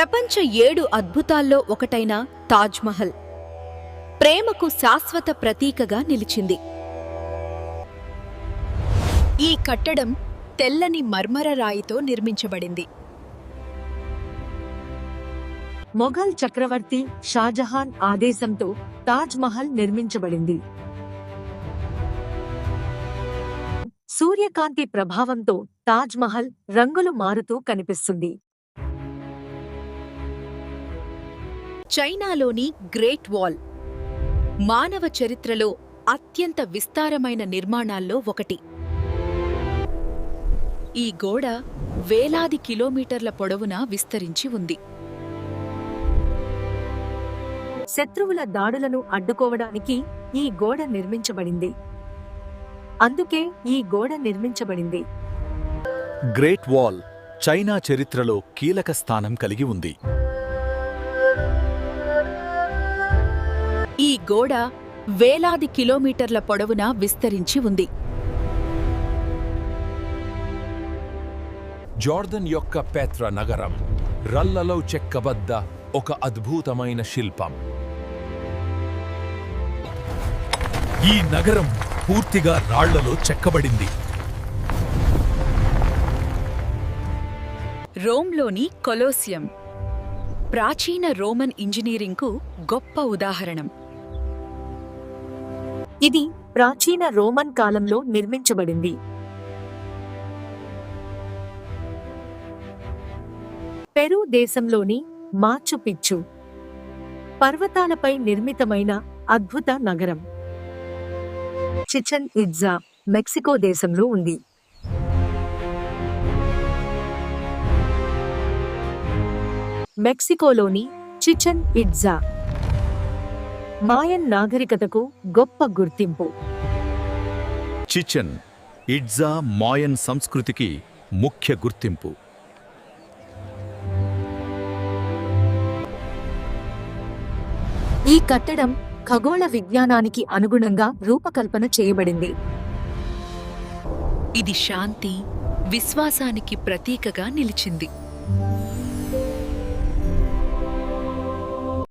ప్రపంచ 7 అద్భుతాల్లో ఒకటైన తాజ్మహల్ ప్రేమకు శాశ్వత ప్రతీకగా నిలిచింది. ఈ కట్టడం తెల్లని మర్మర రాయితో నిర్మించబడింది. మొఘల్ చక్రవర్తి షాజహాన్ ఆదేశంతో తాజ్మహల్ నిర్మించబడింది. సూర్యకాంతి ప్రభావంతో తాజ్మహల్ రంగులు మారుతూ కనిపిస్తుంది. చైనాలోని గ్రేట్ వాల్ మానవ చరిత్రలో అత్యంత విస్తారమైన నిర్మాణాల్లో ఒకటి. ఈ గోడ వేలాది కిలోమీటర్ల పొడవునా విస్తరించి ఉంది. శత్రువుల దాడులను అడ్డుకోవడానికి ఈ గోడ నిర్మించబడింది. అందుకే ఈ గోడ నిర్మించబడింది. గ్రేట్ వాల్ చైనా చరిత్రలో కీలక స్థానం కలిగి ఉంది. ఈ గోడ వేలాది కిలోమీటర్ల పొడవునా విస్తరించి ఉంది. జార్దన్ యొక్క పెత్రా నగరం రల్లలో చెక్కబద్ద ఒక అద్భుతమైన శిల్పం. ఈ నగరం పూర్తిగా రాళ్లలో చెక్కబడింది. రోమ్లోని కొలోసియం ప్రాచీన రోమన్ ఇంజనీరింగ్కు గొప్ప ఉదాహరణం. ఇది ప్రాచీన రోమన్ కాలంలో నిర్మించబడింది. పెరూ దేశంలోని మాచు పిచ్చు పర్వతాలపై నిర్మితమైన అద్భుత నగరం. చిచెన్ ఇట్జా మెక్సికో దేశంలో ఉంది. మెక్సికోలోని చిచెన్ ఇట్జా మాయన్ నాగరికతకు గొప్ప గుర్తింపు. చిచెన్ ఇట్జా మాయన్ సంస్కృతికి ముఖ్య గుర్తింపు. ఈ కట్టడం ఖగోళ విజ్ఞానానికి అనుగుణంగా రూపకల్పన చేయబడింది. ఇది శాంతి, విశ్వాసానికి ప్రతీకగా నిలిచింది.